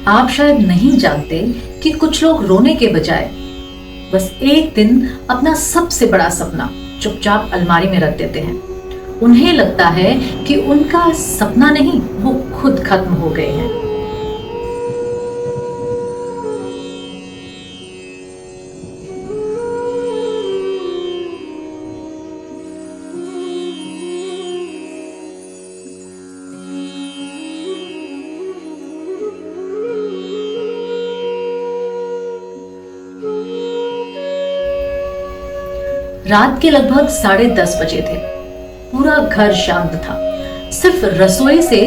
आप शायद नहीं जानते कि कुछ लोग रोने के बजाय बस एक दिन अपना सबसे बड़ा सपना चुपचाप अलमारी में रख देते हैं। उन्हें लगता है कि उनका सपना नहीं, वो खुद खत्म हो गए हैं। रात के लगभग 10:30 बजे थे। पूरा घर शांत था। सिर्फ रसोई से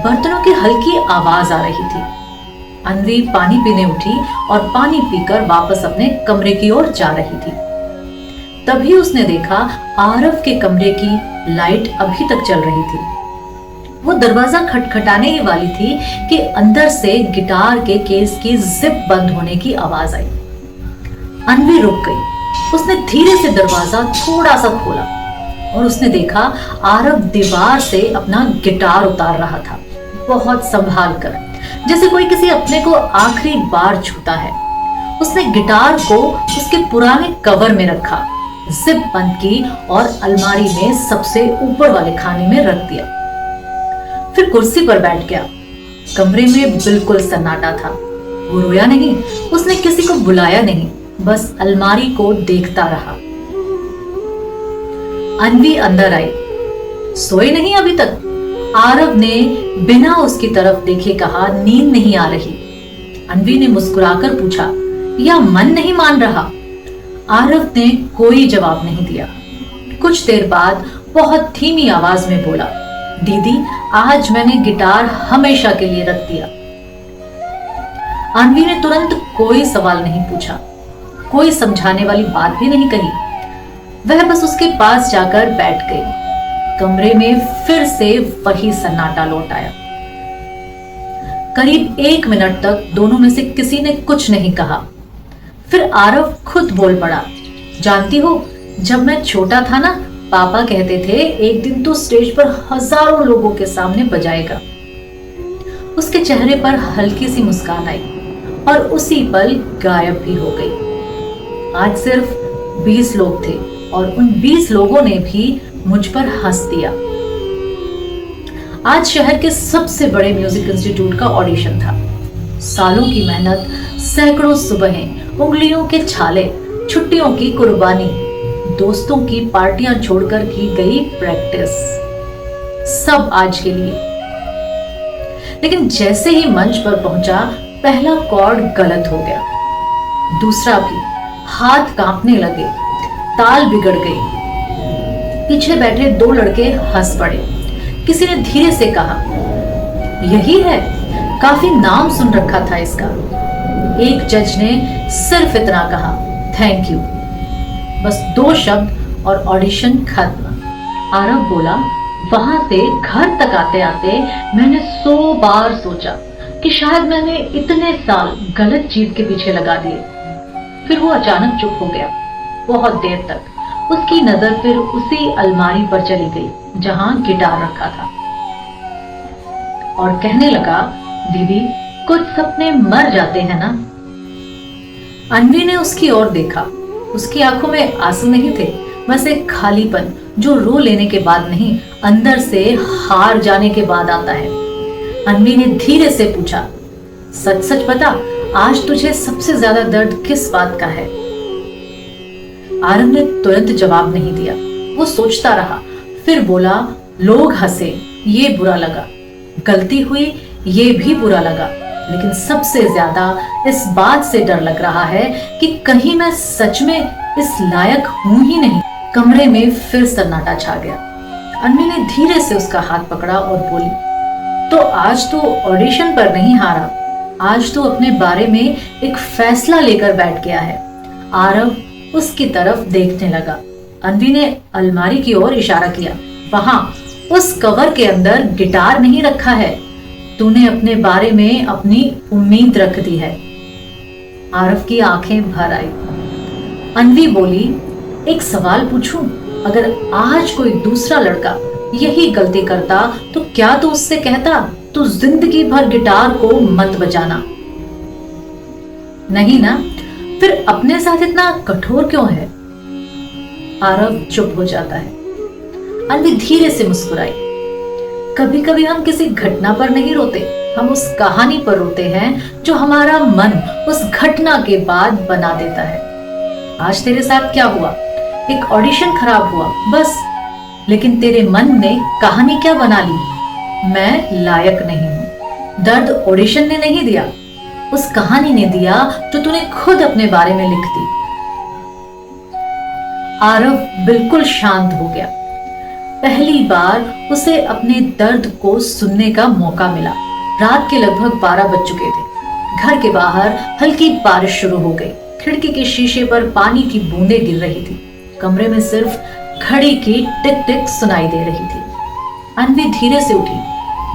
बर्तनों की हल्की आवाज आ रही थी। अन्वी पानी पीने उठी और पानी पीकर वापस अपने कमरे की ओर जा रही थी। तभी उसने देखा आरव के कमरे की लाइट अभी तक चल रही थी। वो दरवाजा खटखटाने ही वाली थी कि अंदर से गिटार के केस की जिप बंद होने की आवाज आई। अन्वी रुक गई। उसने धीरे से दरवाजा थोड़ा सा खोला और उसने देखा आरव दीवार से अपना गिटार उतार रहा था, बहुत संभाल कर, जैसे कोई किसी अपने को आखिरी बार छूता है। उसने गिटार को उसके पुराने कवर में रखा, जिप बंद की और अलमारी में सबसे ऊपर वाले खाने में रख दिया। फिर कुर्सी पर बैठ गया। कमरे में बिल्कुल सन्नाटा था। वो रोया नहीं, उसने किसी को बुलाया नहीं, बस अलमारी को देखता रहा। अन्वी अंदर आई। सोए नहीं अभी तक? आरव ने बिना उसकी तरफ देखे कहा, नींद नहीं आ रही। अन्वी ने मुस्कुराकर पूछा, या मन नहीं मान रहा? आरव ने कोई जवाब नहीं दिया। कुछ देर बाद बहुत धीमी आवाज में बोला, दीदी, आज मैंने गिटार हमेशा के लिए रख दिया। अन्वी ने तुरंत कोई सवाल नहीं पूछा, कोई समझाने वाली बात भी नहीं कही। वह बस उसके पास जाकर बैठ गई। कमरे में फिर से वही सन्नाटा लौट आया। करीब 1 मिनट तक दोनों में से किसी ने कुछ नहीं कहा। फिर आरव खुद बोल पड़ा, जानती हो, जब मैं छोटा था ना, पापा कहते थे एक दिन तो स्टेज पर हजारों लोगों के सामने बजाएगा। उसके चेहरे पर हल्की सी मुस्कान आई और उसी पल गायब भी हो गई। आज सिर्फ 20 लोग थे और उन 20 लोगों ने भी मुझ पर हंस दिया। आज शहर के सबसे बड़े म्यूजिक इंस्टीट्यूट का ऑडिशन था। सालों की मेहनत, सैकड़ों सुबहें, उंगलियों के छाले, छुट्टियों की कुर्बानी, दोस्तों की पार्टियां छोड़कर की गई प्रैक्टिस, सब आज के लिए। लेकिन जैसे ही मंच पर पहुंचा, पहला कॉर्ड गलत हो गया, दूसरा भी। हाथ कांपने लगे, ताल बिगड़ गई। पीछे बैठे 2 लड़के हंस पड़े। किसी ने धीरे से कहा, यही है, काफी नाम सुन रखा था इसका। एक जज ने सिर्फ इतना कहा, थैंक यू। बस 2 शब्द और ऑडिशन खत्म। आरव बोला, वहां से घर तक आते आते मैंने 100 बार सोचा कि शायद मैंने इतने साल गलत चीज के पीछे लगा दिए। फिर वो अचानक चुप हो गया। बहुत देर तक उसकी नजर फिर उसी अलमारी पर चली गई जहां गिटार रखा था और कहने लगा, दीदी, कुछ सपने मर जाते हैं ना। अन्वी ने उसकी ओर देखा। उसकी आंखों में आंसू नहीं थे, बस एक खालीपन जो रो लेने के बाद नहीं, अंदर से हार जाने के बाद आता है। अन्वी ने धीरे से पूछा, सच सच बता, आज तुझे सबसे ज्यादा दर्द किस बात का है? आरव ने तुरंत जवाब नहीं दिया। वो सोचता रहा, फिर बोला, लोग हंसे, ये बुरा लगा, गलती हुई, ये भी बुरा लगा, लेकिन सबसे ज्यादा इस बात से डर लग रहा है कि कहीं मैं सच में इस लायक हूं ही नहीं। कमरे में फिर सन्नाटा छा गया। अन्वी ने धीरे से उसका हाथ पकड़ा और बोली, तो आज तो ऑडिशन पर नहीं हारा, आज तो अपने बारे में एक फैसला लेकर बैठ गया है। आरव उसकी तरफ देखने लगा। अन्वी ने अलमारी की ओर इशारा किया, वहां उस कवर के अंदर गिटार नहीं रखा है। तूने अपने बारे में अपनी उम्मीद रख दी है। आरव की आंखें भर आई। अन्वी बोली, एक सवाल पूछूं? अगर आज कोई दूसरा लड़का यही गलती करता तो क्या तू उससे कहता, तू जिंदगी भर गिटार को मत बजाना, नहीं ना, फिर अपने साथ इतना कठोर क्यों है? आरव चुप हो जाता है। अन्वी धीरे से मुस्कुराई। कभी कभी हम किसी घटना पर नहीं रोते, हम उस कहानी पर रोते हैं जो हमारा मन उस घटना के बाद बना देता है। आज तेरे साथ क्या हुआ? एक ऑडिशन खराब हुआ बस, लेकिन तेरे मन ने कहानी क्या बना ली? मैं लायक नहीं हूं। दर्द ऑडिशन ने नहीं दिया, उस कहानी ने दिया जो तूने खुद अपने बारे में लिख दी। आरव बिल्कुल शांत हो गया। पहली बार उसे अपने दर्द को सुनने का मौका मिला। रात के लगभग 12 बज चुके थे। घर के बाहर हल्की बारिश शुरू हो गई। खिड़की के शीशे पर पानी की बूंदें गिर रही थी। कमरे में सिर्फ घड़ी की टिक टिक सुनाई दे रही थी। अन्वी धीरे से उठी,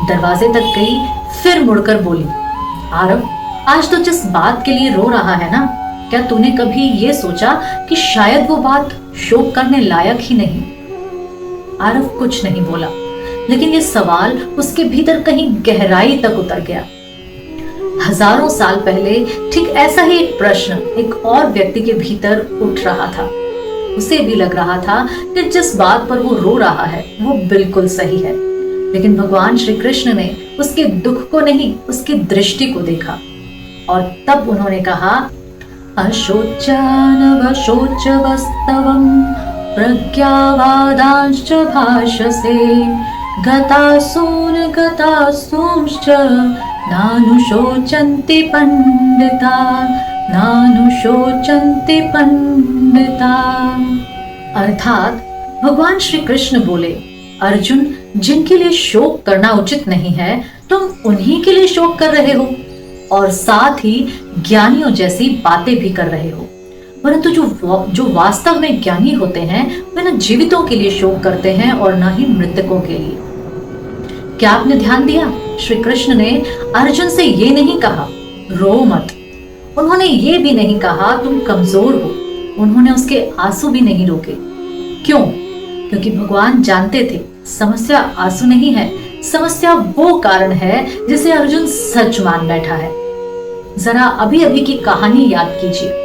दरवाजे तक गई, फिर मुड़कर बोली, आरव, आज तो जिस बात के लिए रो रहा है ना, क्या तूने कभी ये सोचा कि शायद वो बात शोक करने लायक ही नहीं? आरव कुछ नहीं बोला, लेकिन ये सवाल उसके भीतर कहीं गहराई तक उतर गया। हजारों साल पहले ठीक ऐसा ही एक प्रश्न एक और व्यक्ति के भीतर उठ रहा था। उसे भी लग रहा था कि जिस बात पर वो रो रहा है वो बिल्कुल सही है, लेकिन भगवान श्री कृष्ण ने उसके दुख को नहीं, उसकी दृष्टि को देखा। और तब उन्होंने कहा, अशोचानवशोचवस्तवं प्रज्ञावादांश्च भाषसे गतासून गतासूंश्च नानुशोचन्ति पंडिता नानुशोचन्ति पंडिता। अर्थात भगवान श्री कृष्ण बोले, अर्जुन, जिनके लिए शोक करना उचित नहीं है तुम उन्हीं के लिए शोक कर रहे हो, और साथ ही ज्ञानियों जैसी बातें भी कर रहे हो। परंतु जो वास्तव में ज्ञानी होते हैं वे न जीवितों के लिए शोक करते हैं और न ही मृतकों के लिए। क्या आपने ध्यान दिया? श्री कृष्ण ने अर्जुन से ये नहीं कहा रो मत, उन्होंने ये भी नहीं कहा तुम कमजोर हो, उन्होंने उसके आंसू भी नहीं रोके। क्यों? क्योंकि भगवान जानते थे समस्या आंसू नहीं है, समस्या वो कारण है जिसे अर्जुन सच मान बैठा है। जरा अभी अभी की कहानी याद कीजिए।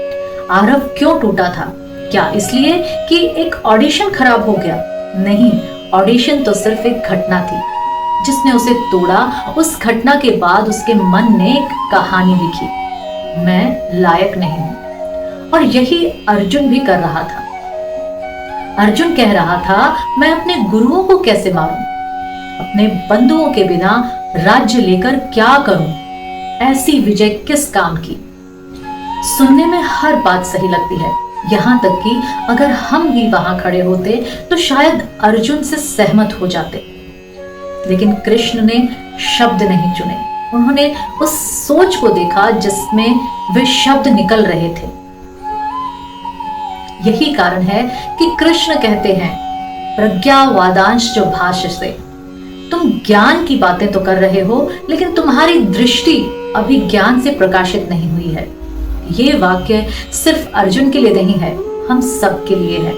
आरव क्यों टूटा था? क्या इसलिए कि एक ऑडिशन खराब हो गया? नहीं, ऑडिशन तो सिर्फ एक घटना थी जिसने उसे तोड़ा। उस घटना के बाद उसके मन ने एक कहानी लिखी, मैं लायक नहीं हूं। और यही अर्जुन भी कर रहा था। अर्जुन कह रहा था, मैं अपने गुरुओं को कैसे मारूं? अपने बंधुओं के बिना राज्य लेकर क्या करूं? ऐसी विजय किस काम की? सुनने में हर बात सही लगती है, यहां तक कि अगर हम भी वहां खड़े होते तो शायद अर्जुन से सहमत हो जाते। लेकिन कृष्ण ने शब्द नहीं चुने, उन्होंने उस सोच को देखा जिसमें वे शब्द निकल रहे थे। यही कारण है कि कृष्ण कहते हैं, प्रज्ञावादांश जो भाष्य से, तुम ज्ञान की बातें तो कर रहे हो लेकिन तुम्हारी दृष्टि अभी ज्ञान से प्रकाशित नहीं हुई है। ये वाक्य सिर्फ अर्जुन के लिए नहीं है, हम सब के लिए है।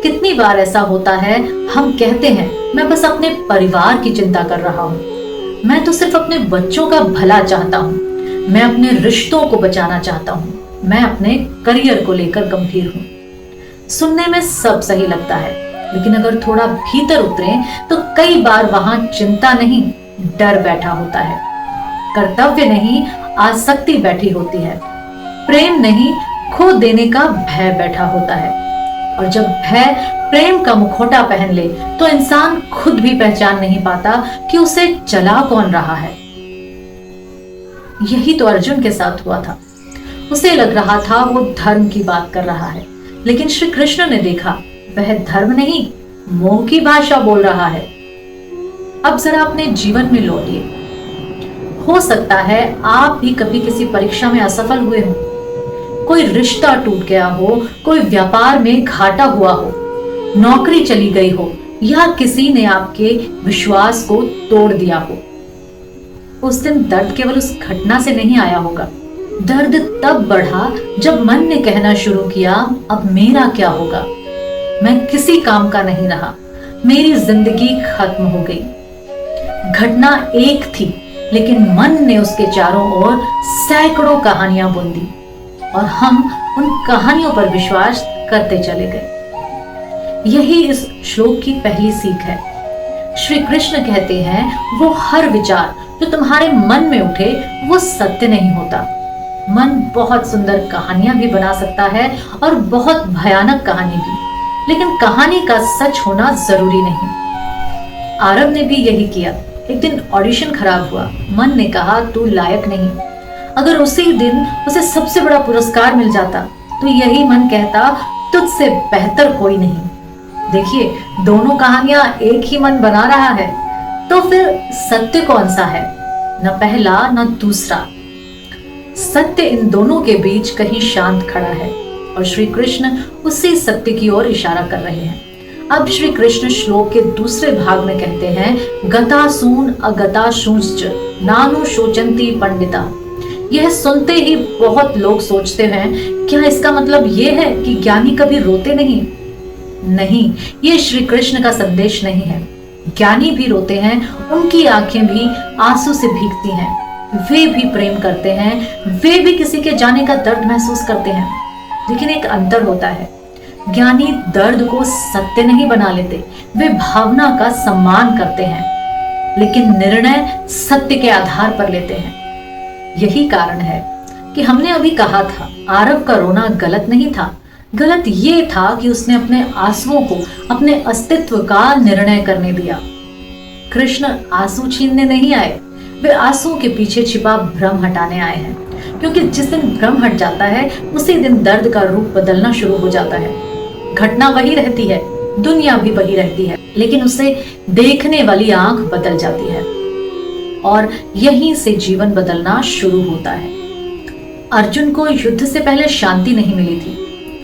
कितनी बार ऐसा होता है, हम कहते हैं मैं बस अपने परिवार की चिंता कर रहा हूं, मैं तो सिर्फ अपने बच्चों का भला चाहता हूं, मैं अपने रिश्तों को बचाना चाहता हूं, मैं अपने करियर को लेकर गंभीर हूं। सुनने में सब सही लगता है, लेकिन अगर थोड़ा भीतर उतरें तो कई बार वहां चिंता नहीं, डर बैठा होता है। कर्तव्य नहीं, आसक्ति बैठी होती है। प्रेम नहीं, खो देने का भय बैठा होता है। और जब भय प्रेम का मुखौटा पहन ले तो इंसान खुद भी पहचान नहीं पाता कि उसे चला कौन रहा है। यही तो अर्जुन के साथ हुआ था। उसे लग रहा था वो धर्म की बात कर रहा है, लेकिन श्री कृष्ण ने देखा वह धर्म नहीं, मोह की भाषा बोल रहा है। अब जरा अपने जीवन में लौटिए। हो सकता है आप भी कभी किसी परीक्षा में असफल हुए हो, कोई रिश्ता टूट गया हो, कोई व्यापार में घाटा हुआ हो, नौकरी चली गई हो, या किसी ने आपके विश्वास को तोड़ दिया हो। उस दिन दर्द केवल उस घटना से नहीं आया होगा। दर्द तब बढ़ा जब मन ने कहना शुरू किया, अब मेरा क्या होगा? मैं किसी काम का नहीं रहा, मेरी जिंदगी खत्म हो गई। घटना एक थी, लेकिन मन ने उसके चारों ओर सैकड़ों कहानियां बुन दी और हम उन कहानियों पर विश्वास करते चले गए। यही इस श्लोक की पहली सीख है। श्री कृष्ण कहते हैं वो हर विचार जो तुम्हारे मन में उठे वो सत्य नहीं होता। मन बहुत सुंदर कहानियां भी बना सकता है और बहुत भयानक कहानी भी, लेकिन कहानी का सच होना जरूरी नहीं। आरव ने भी यही किया। एक दिन ऑडिशन खराब हुआ। मन ने कहा तू लायक नहीं। अगर उसी दिन उसे सबसे बड़ा पुरस्कार मिल जाता तो यही मन कहता तुझसे बेहतर कोई नहीं। देखिए, दोनों कहानियां एक ही मन बना रहा है, तो फिर सत्य कौन सा है? न पहला न दूसरा। सत्य इन दोनों के बीच कहीं शांत खड़ा है और श्री कृष्ण उसी सत्य की ओर इशारा कर रहे हैं। अब श्री कृष्ण श्लोक के दूसरे भाग में कहते हैं गतासून अगताशूंश्च नानु शोचंती पंडिता। यह सुनते ही बहुत लोग सोचते हैं क्या इसका मतलब यह है कि ज्ञानी कभी रोते नहीं? नहीं, ये श्री कृष्ण का संदेश नहीं है। ज्ञानी भी रोते हैं, उनकी आंखें भी आंसू से भीगती हैं। वे भी प्रेम करते हैं, वे भी किसी के जाने का दर्द महसूस करते हैं, लेकिन एक अंतर होता है। ज्ञानी दर्द को सत्य नहीं बना लेते, वे भावना का सम्मान करते हैं, लेकिन निर्णय सत्य के आधार पर लेते हैं। यही कारण है कि हमने अभी कहा था आरव का रोना गलत नहीं था। गलत ये था कि उसने अपने आंसुओं को अपने अस्तित्व का निर्णय करने दिया। कृष्ण आंसू छीनने नहीं आए, वे आंसुओं के पीछे छिपा भ्रम हटाने आए हैं, क्योंकि जिस दिन भ्रम हट जाता है उसी दिन दर्द का रूप बदलना शुरू हो जाता है। घटना वही रहती है, दुनिया भी वही रहती है, लेकिन उसे देखने वाली आंख बदल जाती है और यहीं से जीवन बदलना शुरू होता है। अर्जुन को युद्ध से पहले शांति नहीं मिली थी,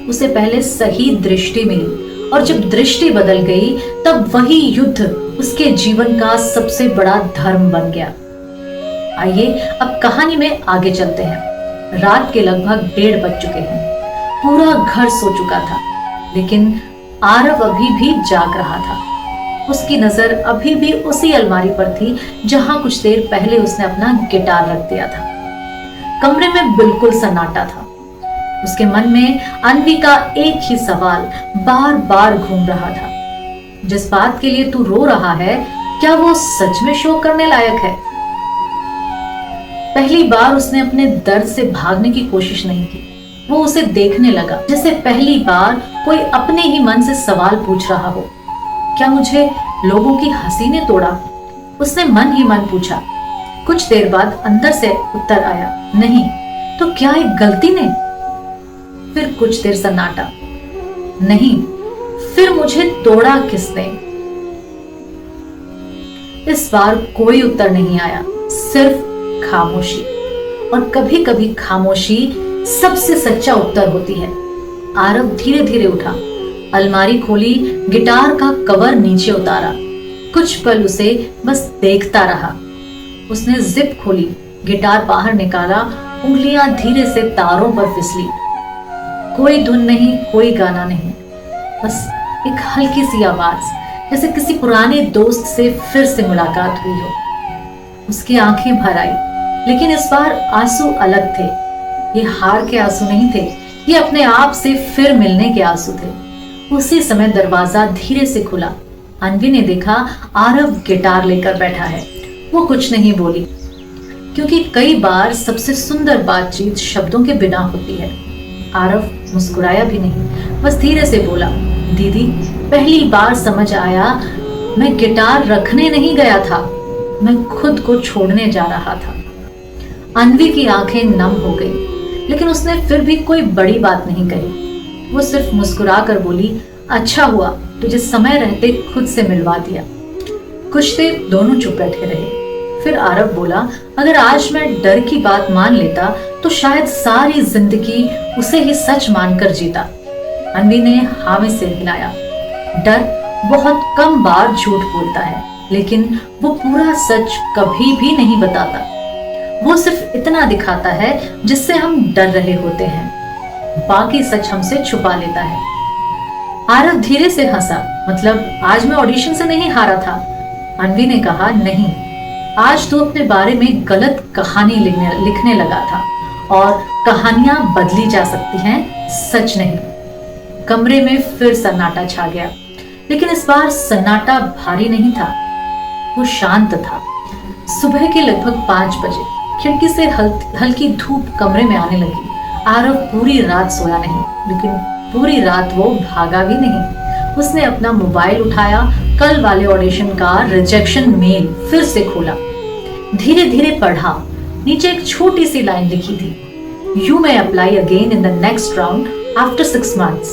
उसे पहले सही दृष्टि मिली, और जब दृष्टि बदल गई तब वही युद्ध उसके जीवन का सबसे बड़ा धर्म बन गया। आइए अब कहानी में आगे चलते हैं। रात के लगभग 1:30 बज चुके हैं। पूरा घर सो चुका था, लेकिन आरव अभी भी जाग रहा था। उसकी नजर अभी भी उसी अलमारी पर थी जहां कुछ देर पहले उसने अपना गिटार रख दिया था। कमरे में बिल्कुल सन्नाटा था। उसके मन में अन्वी का एक ही सवाल बार बार घूम रहा था। जिस बात के लिए तू रो रहा है, क्या वो सच में शोक करने लायक है? पहली बार उसने अपने दर्द से भागने की कोशिश नहीं की। वो उसे देखने लगा जैसे पहली बार कोई अपने ही मन से सवाल पूछ रहा हो। क्या मुझे लोगों की हंसी ने तोड़ा? उसने मन ही मन पूछा। कुछ देर बाद अंदर से उत्तर आया, नहीं। तो क्या एक गलती ने? फिर कुछ देर सन्नाटा, नहीं। फिर मुझे तोड़ा किसने? इस बार कोई उत्तर नहीं आया, सिर्फ खामोशी। और कभी कभी खामोशी सबसे सच्चा उत्तर होती है। आरव धीरे धीरे उठा, अलमारी खोली, गिटार का कवर नीचे उतारा। कुछ पल उसे बस देखता रहा। उसने जिप खोली, गिटार बाहर निकाला, उंगलियां धीरे से तारों पर फिसली। कोई धुन नहीं, कोई गाना नहीं, बस एक हल्की सी आवाज, जैसे किसी पुराने दोस्त से फिर से मुलाकात हुई हो। उसकी आंखें भर आई, लेकिन इस बार आंसू अलग थे। ये हार के आंसू नहीं थे, ये अपने आप से फिर मिलने के आंसू थे। उसी समय दरवाजा धीरे से खुला। अन्वी ने देखा आरव गिटार लेकर बैठा है। वो कुछ नहीं बोली, क्योंकि कई बार सबसे सुंदर बातचीत शब्दों के बिना होती है। आरव मुस्कुराया भी नहीं, बस धीरे से बोला, दीदी, पहली बार समझ आया मैं गिटार रखने नहीं गया था, मैं खुद को छोड़ने जा रहा था। अन्वी की आंखें नम हो गई, लेकिन उसने फिर भी कोई बड़ी बात नहीं कही। वो सिर्फ मुस्कुरा कर बोली, अच्छा हुआ तुझे समय रहते खुद से मिलवा दिया। कुछ देर दोनों चुप बैठे रहे। फिर आरव बोला, अगर आज मैं डर की बात मान लेता तो शायद सारी जिंदगी उसे ही सच मानकर जीता। अन्वी ने हाँ में सिर हिलाया। डर बहुत कम बार झूठ बोलता है, लेकिन वो पूरा सच कभी भी नहीं बताता। वो सिर्फ इतना दिखाता है जिससे हम डर रहे होते हैं, बाकी सच हमसे छुपा लेता है। आरव धीरे से हंसा, मतलब आज मैं ऑडिशन से नहीं हारा था। अन्वी ने कहा, नहीं, आज तो अपने बारे में गलत कहानी लिखने लगा था और कहानियां बदली जा सकती हैं, सच नहीं। कमरे में फिर सन्नाटा छा गया, लेकिन इस बार सन्नाटा भारी नहीं था, वो शांत था। सुबह के लगभग 5 बजे खिड़की से हल्की धूप कमरे में आने लगी। आरव पूरी रात सोया नहीं, लेकिन पूरी रात वो भागा भी नहीं। उसने अपना मोबाइल उठाया, कल वाले ऑडिशन का रिजेक्शन मेल फिर से खोला, धीरे धीरे पढ़ा। नीचे एक छोटी सी लाइन लिखी थी, you may apply again in the next round after 6 months।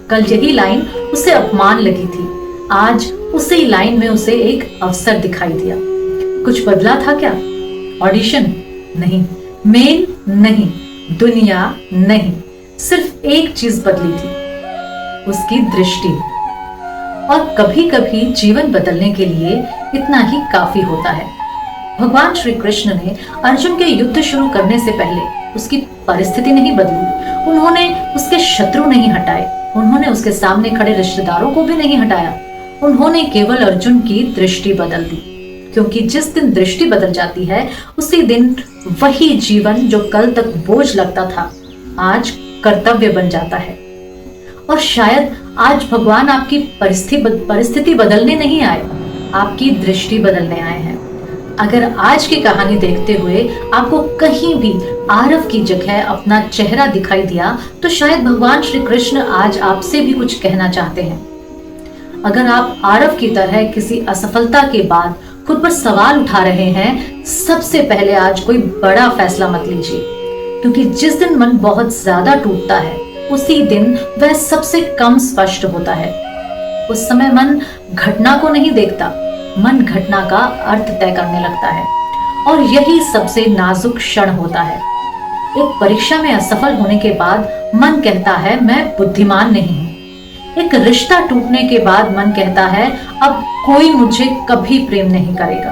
कल यही लाइन उसे अपमान लगी थी, आज उसी लाइन में उसे एक अवसर दिखाई दिया। कुछ बदला था क्या? ऑडिशन नहीं, मेल नहीं, दुनिया नहीं, सिर्फ एक चीज बदली थी, उसकी दृष्टि। और कभी कभी जीवन बदलने के लिए इतना ही काफी होता है। भगवान श्री कृष्ण ने अर्जुन के युद्ध शुरू करने से पहले उसकी परिस्थिति नहीं बदली, उन्होंने उसके शत्रु नहीं हटाए, उन्होंने उसके सामने खड़े रिश्तेदारों को भी नहीं हटाया, उन्होंने केवल अर्जुन की दृष्टि बदल दी। क्योंकि जिस दिन दृष्टि बदल जाती है, उसी दिन वही जीवन जो कल तक बोझ लगता था, आज कर्तव्य बन जाता है। और शायद आज भगवान आपकी परिस्थिति बदलने नहीं आए, आपकी दृष्टि बदलने आए हैं। अगर आज की कहानी देखते हुए आपको कहीं भी आरव की जगह अपना चेहरा दिखाई दिया, तो शायद भगवान श्री कृष्ण आज आपसे भी कुछ कहना चाहते हैं। अगर आप आरव की तरह किसी असफलता के बाद खुद पर सवाल उठा रहे हैं, सबसे पहले आज कोई बड़ा फैसला मत लीजिए, क्योंकि जिस दिन मन बहुत ज्यादा टूटता है, उसी दिन वह सबसे कम स्पष्ट होता है। उस समय मन घटना को नहीं देखता, मन घटना का अर्थ तय करने लगता है, और यही सबसे नाजुक क्षण होता है। एक परीक्षा में असफल होने के बाद मन कहता है मैं बुद्धिमान नहीं हूं। एक रिश्ता टूटने के बाद मन कहता है अब कोई मुझे कभी प्रेम नहीं करेगा।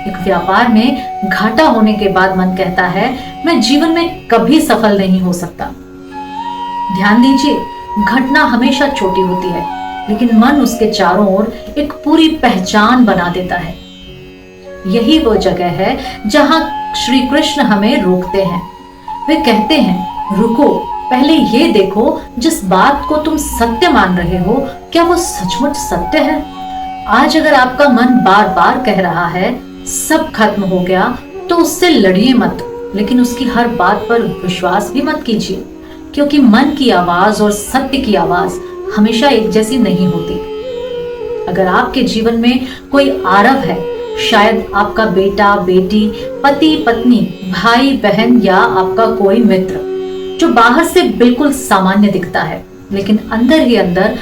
एक व्यापार में घाटा होने के बाद मन कहता है मैं जीवन में कभी सफल नहीं हो सकता। ध्यान दीजिए, घटना हमेशा छोटी होती है, लेकिन मन उसके चारों ओर एक पूरी पहचान बना देता है। यही वो जगह है जहां श्री कृष्ण हमें रोकते हैं। वे कहते हैं रुको, पहले ये देखो जिस बात को तुम सत्य मान रहे हो, क्या वो सचमुच सत्य है? आज अगर आपका मन बार बार कह रहा है सब खत्म हो गया, तो उससे लड़िए मत, लेकिन उसकी हर बात पर विश्वास भी मत कीजिए, क्योंकि मन की आवाज और सत्य की आवाज हमेशा एक जैसी नहीं होती। अगर आपके जीवन में कोई आरव है, शायद आपका बेटा बेटी, पति पत्नी, भाई बहन या आपका कोई मित्र, जो बाहर से बिल्कुल सामान्य दिखता है, लेकिन अंदर ही अंदर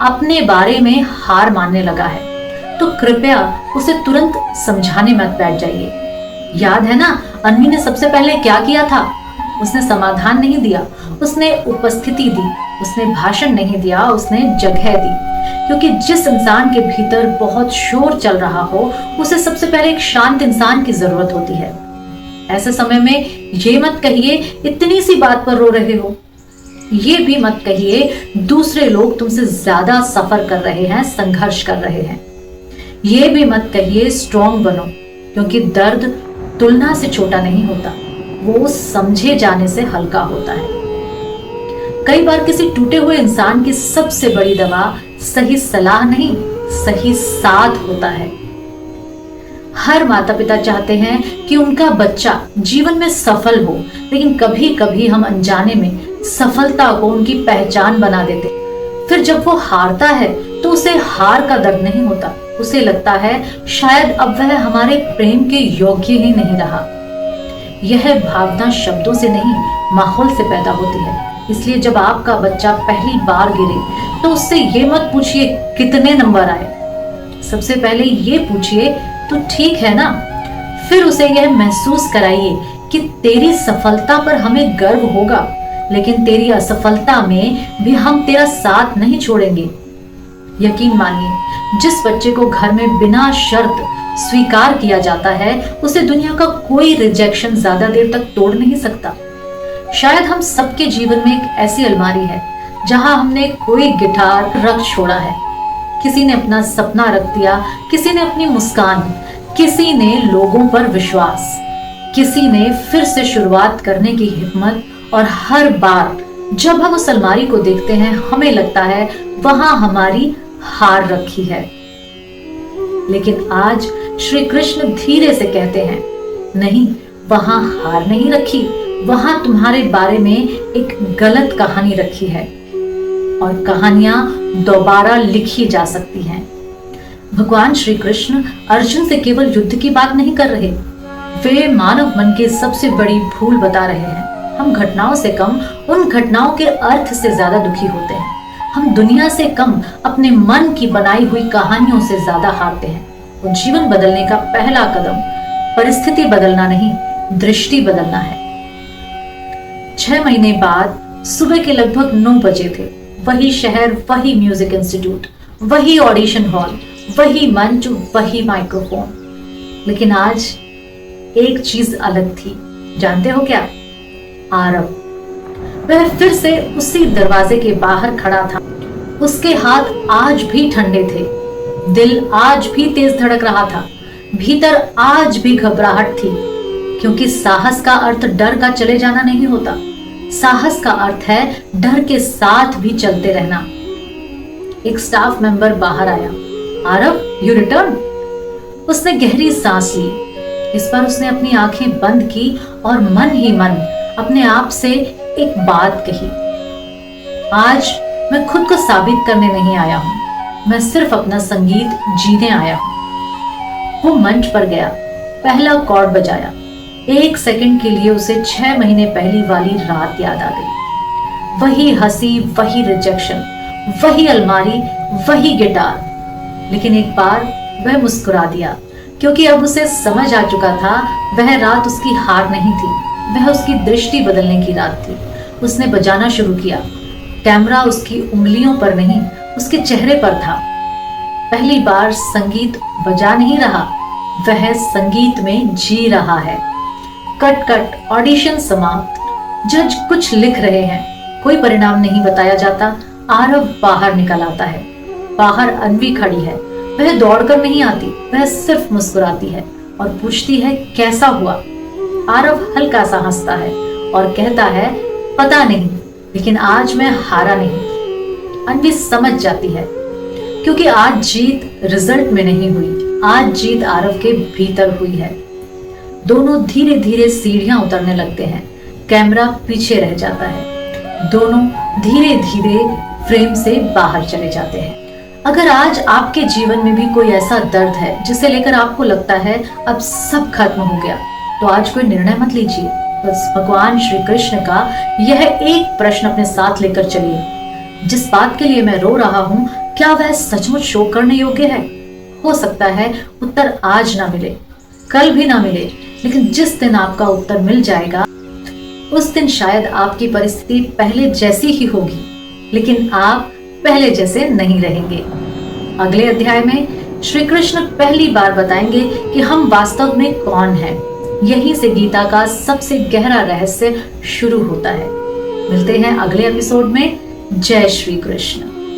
अपने बारे में हार मानने लगा है, तो कृपया उसे तुरंत समझाने मत बैठ जाइए। याद है ना, अन्वी ने सबसे पहले क्या किया था? उसने समाधान नहीं दिया, उसने उपस्थिति दी, उसने भाषण नहीं दिया, उसने जगह दी। क्योंकि जिस इंसान के भीतर बहुत शोर चल रहा हो, उसे सबसे पहले एक शांत इंसान की जरूरत होती है। ऐसे समय में ये मत कहिए इतनी सी बात पर रो रहे हो, ये भी मत कहिए दूसरे लोग तुमसे ज्यादा सफर कर रहे हैं, संघर्ष कर रहे हैं। ये भी मत कहिए स्ट्रॉन्ग बनो, क्योंकि दर्द तुलना से छोटा नहीं होता, वो समझे जाने से हल्का होता है। कई बार किसी टूटे हुए इंसान की सबसे बड़ी दवा सही सलाह नहीं, सही साथ होता है। हर माता पिता चाहते हैं कि उनका बच्चा जीवन में सफल हो, लेकिन कभी कभी हम अनजाने में सफलता को उनकी पहचान बना देते। फिर जब वो हारता है तो उसे हार का दर्द नहीं होता, उसे लगता है शायद अब वह हमारे प्रेम के योग्य ही नहीं रहा। यह भावना शब्दों से नहीं, माहौल से पैदा होती है। इसलिए जब आपका बच्चा पहली बार गिरे तो उससे ये मत पूछिए कितने नंबर आए, सबसे पहले ये पूछिए तू ठीक है ना। फिर उसे यह महसूस कराइए कि तेरी सफलता पर हमें गर्व होगा, लेकिन तेरी असफलता में भी हम तेरा साथ नहीं छोड़ेंगे। यकीन मानिए, जिस बच्चे को घर में बिना शर्त स्वीकार किया जाता है, उसे दुनिया का कोई रिजेक्शन ज्यादा देर तक तोड़ नहीं सकता। शायद हम सबके जीवन में एक ऐसी अलमारी है जहां हमने कोई गिटार रख छोड़ा है, किसी ने अपना सपना रख दिया, किसी ने अपनी मुस्कान, किसी ने लोगों पर विश्वास, किसी ने फिर से शुरुआत करने की हिम्मत, और हर बार जब हम उस अलमारी को देखते हैं हमें लगता है वहां हमारी हार रखी है। लेकिन आज श्री कृष्ण धीरे से कहते हैं, नहीं, वहां हार नहीं रखी, वहां तुम्हारे बारे में एक गलत कहानी रखी है, और कहानियां दोबारा लिखी जा सकती हैं। भगवान श्री कृष्ण अर्जुन से केवल युद्ध की बात नहीं कर रहे, वे मानव मन की सबसे बड़ी भूल बता रहे हैं। हम घटनाओं से कम उन घटनाओं के अर्थ से ज्यादा दुखी होते हैं। हम दुनिया से कम अपने मन की बनाई हुई कहानियों से ज्यादा हारते हैं। और जीवन बदलने का पहला कदम परिस्थिति बदलना नहीं, दृष्टि बदलना है। 6 महीने बाद सुबह के लगभग 9 बजे थे। वही शहर, वही म्यूजिक इंस्टीट्यूट, वही ऑडिशन हॉल, वही मंच, वही माइक्रोफोन। लेकिन आज एक चीज अलग थी। जानते हो क्या? आरव। वह फिर से उसी दरवाजे के बाहर खड़ा था। उसके हाथ आज भी ठंडे थे, दिल आज भी तेज धड़क रहा था, भीतर आज भी घबराहट थी। क्योंकि साहस का अर्थ डर का चले जाना नहीं होता, साहस का अर्थ है डर के साथ भी चलते रहना। एक स्टाफ मेंबर बाहर आया। Aarav, you return. उसने गहरी सांस ली। इस पर उसने अपनी आंखें बंद की और मन ही मन अपने आप से एक बात कही, आज मैं खुद को साबित करने नहीं आया हूं, मैं सिर्फ अपना संगीत जीने आया हूं। वो मंच पर गया, पहला कॉर्ड बजाया। 1 सेकंड के लिए उसे 6 महीने पहली वाली रात याद आ गई। वही हंसी, वही रिजेक्शन, वही अलमारी, वही गिटार। लेकिन एक बार वह मुस्कुरा दिया, क्योंकि अब उसे समझ आ चुका था वह रात उसकी हार नहीं थी, वह उसकी दृष्टि बदलने की रात थी। उसने बजाना शुरू किया। कैमरा उसकी उंगलियों पर नहीं, उसके चेहरे पर था। पहली बार संगीत बजा नहीं रहा, वह संगीत में जी रहा है। कट कट, ऑडिशन समाप्त। जज कुछ लिख रहे हैं, कोई परिणाम नहीं बताया जाता। आरव बाहर निकल आता है। बाहर अन्वी खड़ी है। वह दौड़कर नहीं आती, वह सिर्फ मुस्कुराती है और पूछती है, कैसा हुआ? आरव हल्का सा हंसता है और कहता है, पता नहीं, लेकिन आज मैं हारा नहीं। अन्वी समझ जाती है, क्योंकि आज जीत रिजल्ट में नहीं हुई, आज जीत आरव के भीतर हुई है। दोनों धीरे धीरे सीढ़ियां उतरने लगते हैं। कैमरा पीछे रह जाता है। दोनों धीरे धीरे फ्रेम से बाहर चले जाते हैं। अगर आज आपके जीवन में भी कोई ऐसा दर्द है जिसे लेकर आपको लगता है अब सब खत्म हो गया, तो आज कोई निर्णय मत लीजिए। बस भगवान श्री कृष्ण का यह एक प्रश्न अपने साथ लेकर चलिए, जिस बात के लिए मैं रो रहा हूँ, क्या वह सचमुच शोक करने योग्य है? हो सकता है उत्तर आज ना मिले, कल भी ना मिले, लेकिन जिस दिन आपका उत्तर मिल जाएगा, उस दिन शायद आपकी परिस्थिति पहले जैसी ही होगी, लेकिन आप पहले जैसे नहीं रहेंगे। अगले अध्याय में श्री कृष्ण पहली बार बताएंगे कि हम वास्तव में कौन हैं। यहीं से गीता का सबसे गहरा रहस्य शुरू होता है। मिलते हैं अगले एपिसोड में। जय श्री कृष्ण।